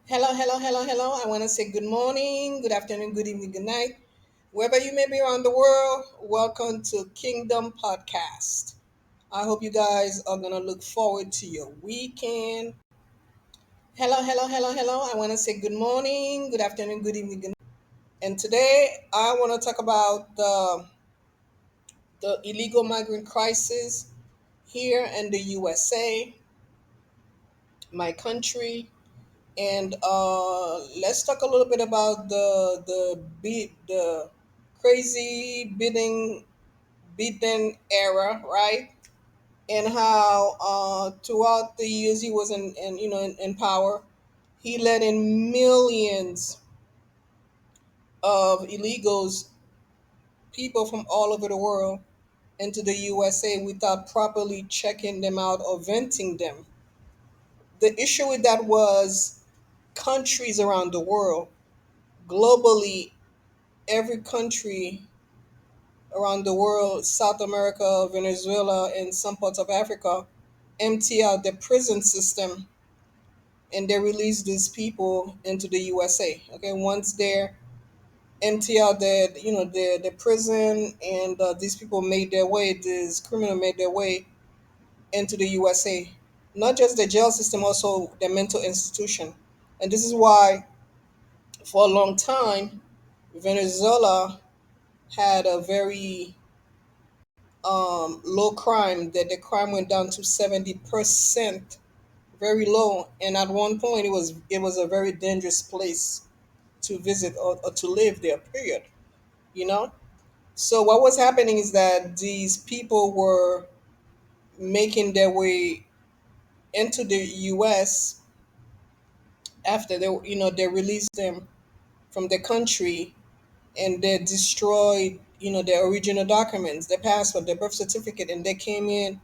Hello, hello, hello, hello. I want to say good morning, good afternoon, good evening, good night. Wherever you may be around the world, welcome to Kingdom Podcast. I hope you guys are going to look forward to your weekend. Hello, hello, hello, hello. I want to say good morning, good afternoon, good evening, good night. And today I want to talk about the illegal migrant crisis here in the USA, my country. And let's talk a little bit about the crazy bidding era, right? And how throughout the years he was in power, he let in millions of illegals, people from all over the world, into the USA without properly checking them out or venting them. The issue with that was countries around the world, globally, every country around the world, South America, Venezuela, and some parts of Africa, empty out the prison system and they release these people into the USA. Okay, once they're empty out the prison and these people made their way, these criminals made their way into the USA. Not just the jail system, also the mental institution. And this is why, for a long time, Venezuela had a very low crime, that the crime went down to 70%, very low. And at one point it was a very dangerous place to visit or to live there, period. you know so what was happening is that these people were making their way into the US after they released them from the country, and they destroyed their original documents, their passport, their birth certificate, and they came in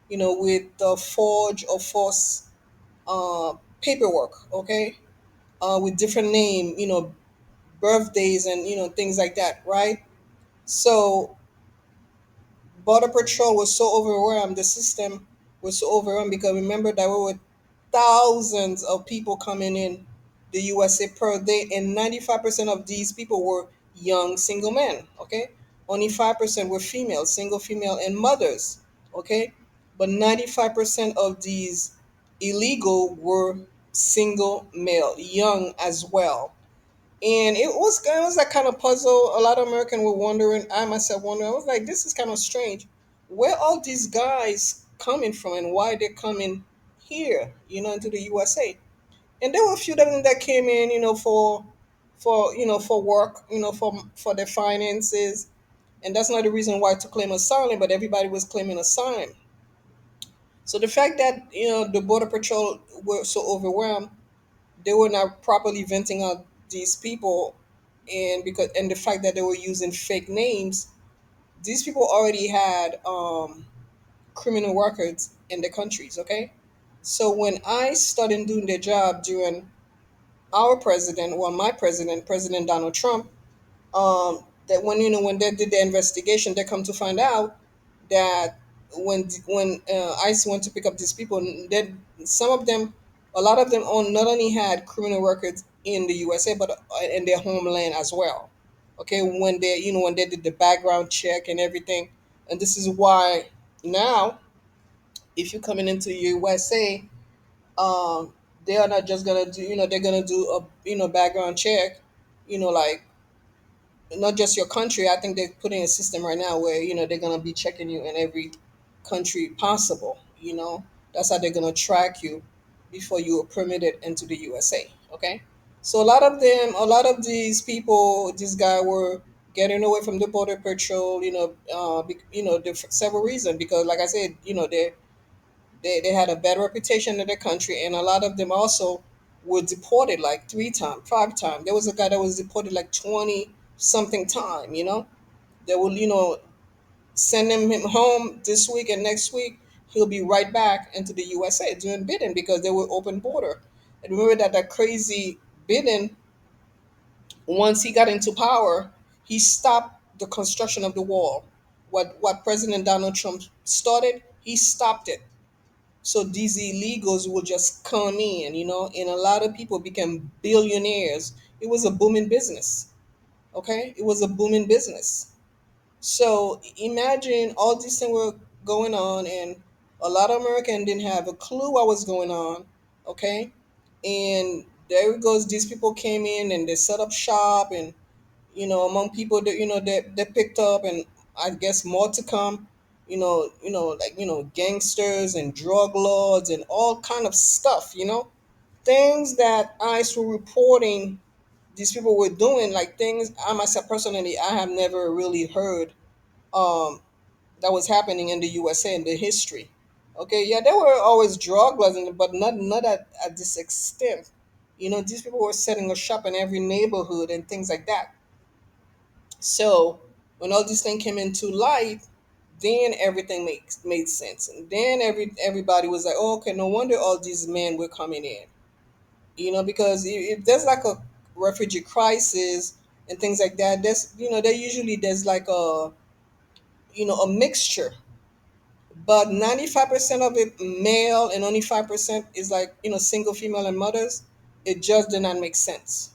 with the forged or false uh, paperwork, okay, with different name, birthdays and things like that, right? So Border Patrol was so overwhelmed, the system was so overwhelmed, because remember that we were thousands of people coming in the USA per day, and 95% of these people were young single men, okay? Only 5% were female, single female, and mothers, okay? But 95% of these illegal were single male, young as well. And it was that kind of puzzle. A lot of Americans were wondering. I myself wondering. I was like, this is kind of strange. Where all these guys coming from, and why they're coming here, into the USA? And there were a few of them that came in, for work, for their finances, and that's not the reason why to claim asylum. But everybody was claiming asylum. So the fact that the border patrol were so overwhelmed, they were not properly venting out these people, and the fact that they were using fake names, these people already had criminal records in the countries, okay? So when I started doing the job during our president, well, my President Donald Trump, that when they did the investigation, they come to find out that when ICE went to pick up these people, that some of them, a lot of them, not only had criminal records in the USA, but in their homeland as well. Okay, when they did the background check and everything, and this is why now, if you're coming into the USA, um, they are not just gonna do, they're gonna do a background check, like not just your country. I think they're putting a system right now where they're gonna be checking you in every country possible. That's how they're gonna track you before you are permitted into the USA. Okay, so a lot of these people, this guy were getting away from the border patrol. For several reasons, because like I said, they had a bad reputation in the country, and a lot of them also were deported like 3 times, 5 times. There was a guy that was deported like 20 something time. They will send him home this week, and next week he'll be right back into the USA doing bidding, because they were open border. And remember that crazy bidding, once he got into power, he stopped the construction of the wall. What President Donald Trump started, he stopped it. So these illegals will just come in, and a lot of people became billionaires. It was a booming business. Okay, it was a booming business. So imagine all these things were going on, and a lot of Americans didn't have a clue what was going on. Okay, and there it goes. These people came in and they set up shop, and among people that they picked up, and I guess more to come. Like gangsters and drug lords and all kind of stuff. Things that ICE were reporting these people were doing, like things I myself personally I have never really heard um, that was happening in the USA in the history. Okay, yeah, there were always drug laws, but not at this extent. These people were setting a shop in every neighborhood and things like that. So when all these things came into light, then everything made sense, and then everybody was like, "Oh, okay, no wonder all these men were coming in." Because if there's like a refugee crisis and things like that, there usually there's like a mixture, but 95% of it male and only 5% is like single female and mothers. It just did not make sense.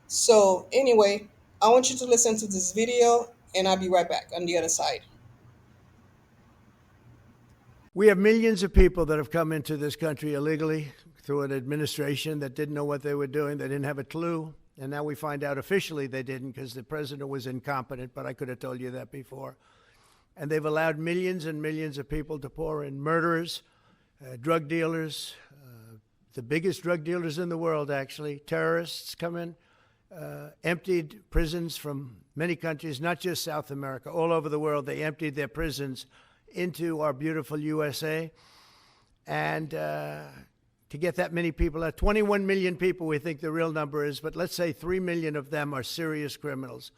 So anyway, I want you to listen to this video, and I'll be right back on the other side. We have millions of people that have come into this country illegally through an administration that didn't know what they were doing. They didn't have a clue. And now we find out officially they didn't, because the president was incompetent, but I could have told you that before. And they've allowed millions and millions of people to pour in. Murderers, drug dealers, the biggest drug dealers in the world, actually, terrorists come in, emptied prisons from many countries, not just South America, all over the world. They emptied their prisons into our beautiful USA. And to get that many people out, 21 million people we think the real number is, but let's say 3 million of them are serious criminals.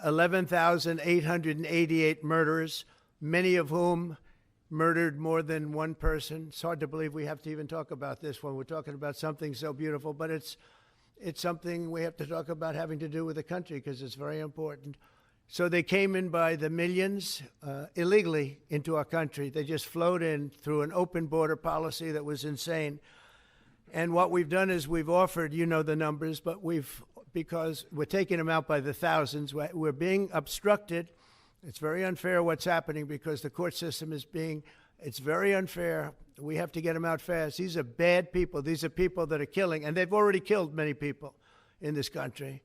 11,888 murderers, many of whom murdered more than one person. It's hard to believe we have to even talk about this when we're talking about something so beautiful, but it's something we have to talk about having to do with the country, because it's very important. So they came in by the millions illegally into our country. They just flowed in through an open border policy that was insane. And what we've done is we've offered, the numbers, but because we're taking them out by the thousands, we're being obstructed. It's very unfair what's happening, because the court system it's very unfair. We have to get them out fast. These are bad people. These are people that are killing, and they've already killed many people in this country.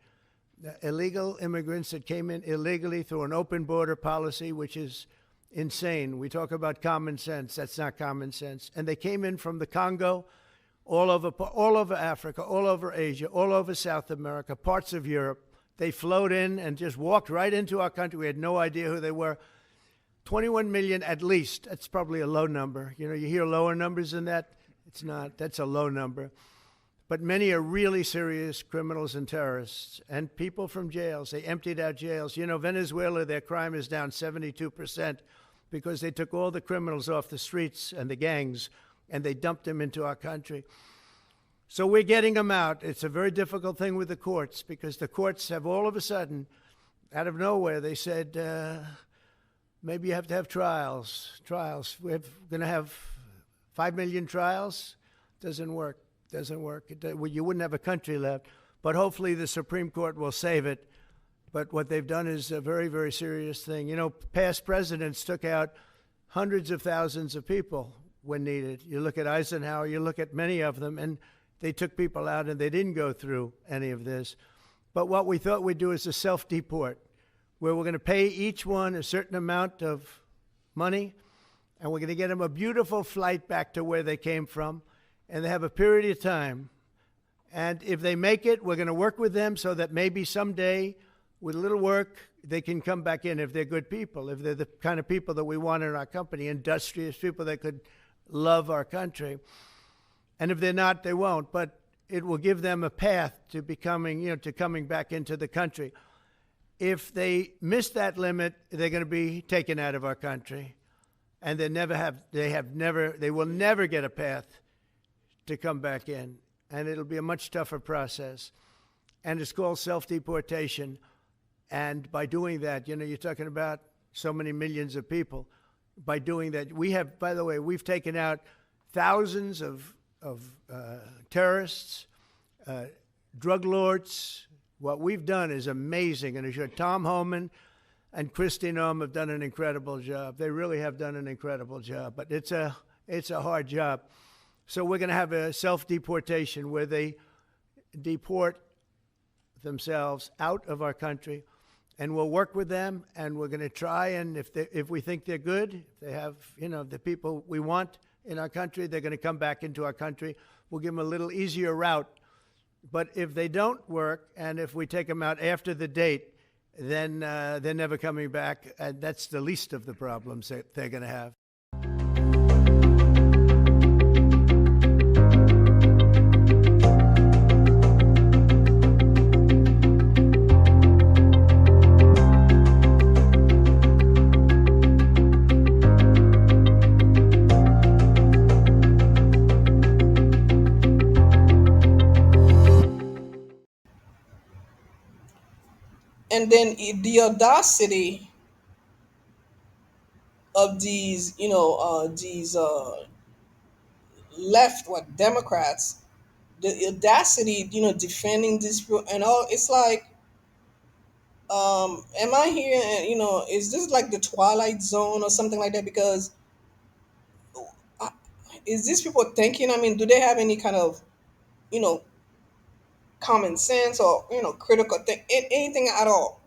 Illegal immigrants that came in illegally through an open border policy, which is insane. We talk about common sense. That's not common sense. And they came in from the Congo, all over Africa, all over Asia, all over South America, parts of Europe. They flowed in and just walked right into our country. We had no idea who they were. 21 million at least. That's probably a low number. You hear lower numbers than that. It's not. That's a low number. But many are really serious criminals and terrorists, and people from jails. They emptied out jails. Venezuela, their crime is down 72% because they took all the criminals off the streets and the gangs, and they dumped them into our country. So we're getting them out. It's a very difficult thing with the courts, because the courts have all of a sudden, out of nowhere, they said, maybe you have to have trials. We're going to have 5 million trials. Doesn't work. You wouldn't have a country left. But hopefully the Supreme Court will save it. But what they've done is a very, very serious thing. Past presidents took out hundreds of thousands of people when needed. You look at Eisenhower, you look at many of them, and they took people out and they didn't go through any of this. But what we thought we'd do is a self-deport, where we're going to pay each one a certain amount of money, and we're going to get them a beautiful flight back to where they came from. And they have a period of time. And if they make it, we're going to work with them so that maybe someday, with a little work, they can come back in if they're good people, if they're the kind of people that we want in our company, industrious people that could love our country. And if they're not, they won't. But it will give them a path to coming back into the country. If they miss that limit, they're going to be taken out of our country. And they will never get a path to come back in, and it'll be a much tougher process. And it's called self-deportation. And by doing that, you're talking about so many millions of people. by doing that. We have, by the way, we've taken out thousands of terrorists, uh, drug lords. What we've done is amazing, and I'm sure Tom Homan and Christy Nome have done an incredible job. They really have done an incredible job, but it's a hard job. So we're going to have a self-deportation where they deport themselves out of our country, and we'll work with them, and we're going to try, and if we think they're good, if they have, the people we want in our country, they're going to come back into our country. We'll give them a little easier route. But if they don't work, and if we take them out after the date, then they're never coming back, and that's the least of the problems that they're going to have. And then the audacity of these, these left, what, Democrats, the audacity, defending this and all. It's like, am I here? Is this like the Twilight Zone or something like that? Because uh, is these people thinking? I mean, do they have any kind of, you know, common sense or critical thing, anything at all?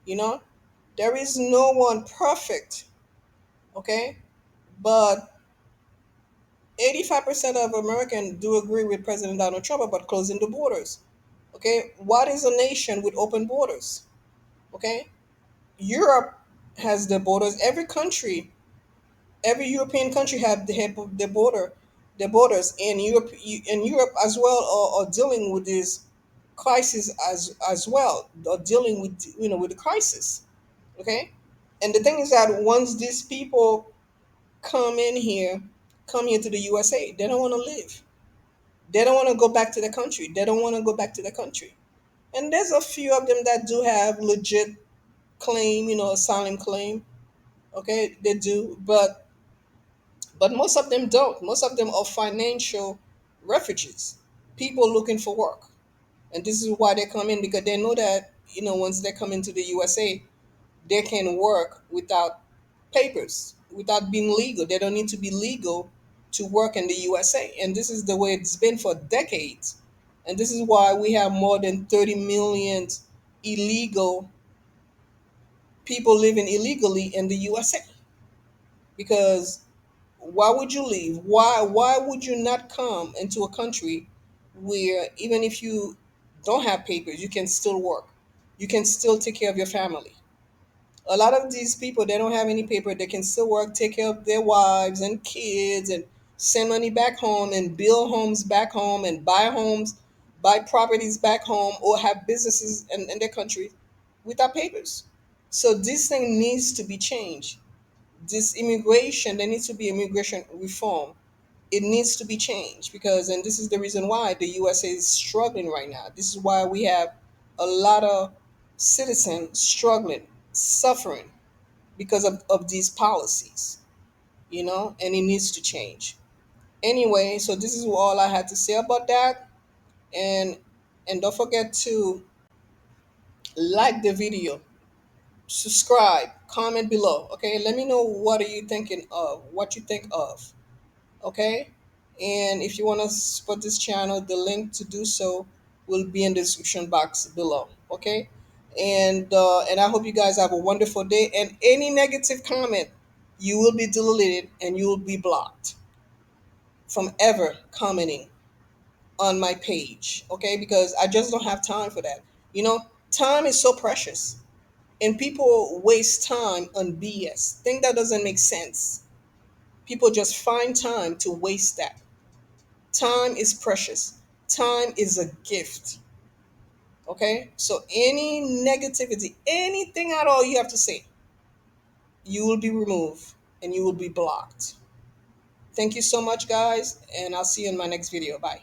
You know, there is no one perfect. Okay, but 85% of Americans do agree with President Donald Trump about closing the borders. Okay, what is a nation with open borders? Okay, Europe has the borders. Every country, every European country have the border, the borders. And Europe as well are dealing with this crisis as well. Are dealing with with the crisis. Okay, and the thing is that once these people come in here, come here to the USA, they don't want to live. They don't want to go back to the country. They don't want to go back to the country. And there's a few of them that do have legit claim, asylum claim. Okay, they do, but most of them don't. Most of them are financial refugees, people looking for work. And this is why they come in, because they know that, once they come into the USA, they can work without papers, without being legal. They don't need to be legal to work in the USA. And this is the way it's been for decades. And this is why we have more than 30 million illegal people living illegally in the USA. Because why would you leave? Why would you not come into a country where even if you don't have papers, you can still work? You can still take care of your family. A lot of these people, they don't have any paper, they can still work, take care of their wives and kids, and send money back home and build homes back home and buy homes, buy properties back home, or have businesses in their country without papers. So this thing needs to be changed. This immigration, there needs to be immigration reform. It needs to be changed, because, and this is the reason why the USA is struggling right now. This is why we have a lot of citizens struggling, suffering, because of these policies, and it needs to change. Anyway, so this is all I had to say about that. And don't forget to like the video, subscribe, comment below. Okay, let me know what are you thinking of, what you think of. Okay, and if you want to support this channel, the link to do so will be in the description box below. Okay, and I hope you guys have a wonderful day. And any negative comment, you will be deleted and you will be blocked from ever commenting on my page. Okay, because I just don't have time for that. Time is so precious, and people waste time on BS. Think that doesn't make sense. People just find time to waste that. Time is precious. Time is a gift. Okay? So any negativity, anything at all you have to say, you will be removed and you will be blocked. Thank you so much, guys, and I'll see you in my next video. Bye.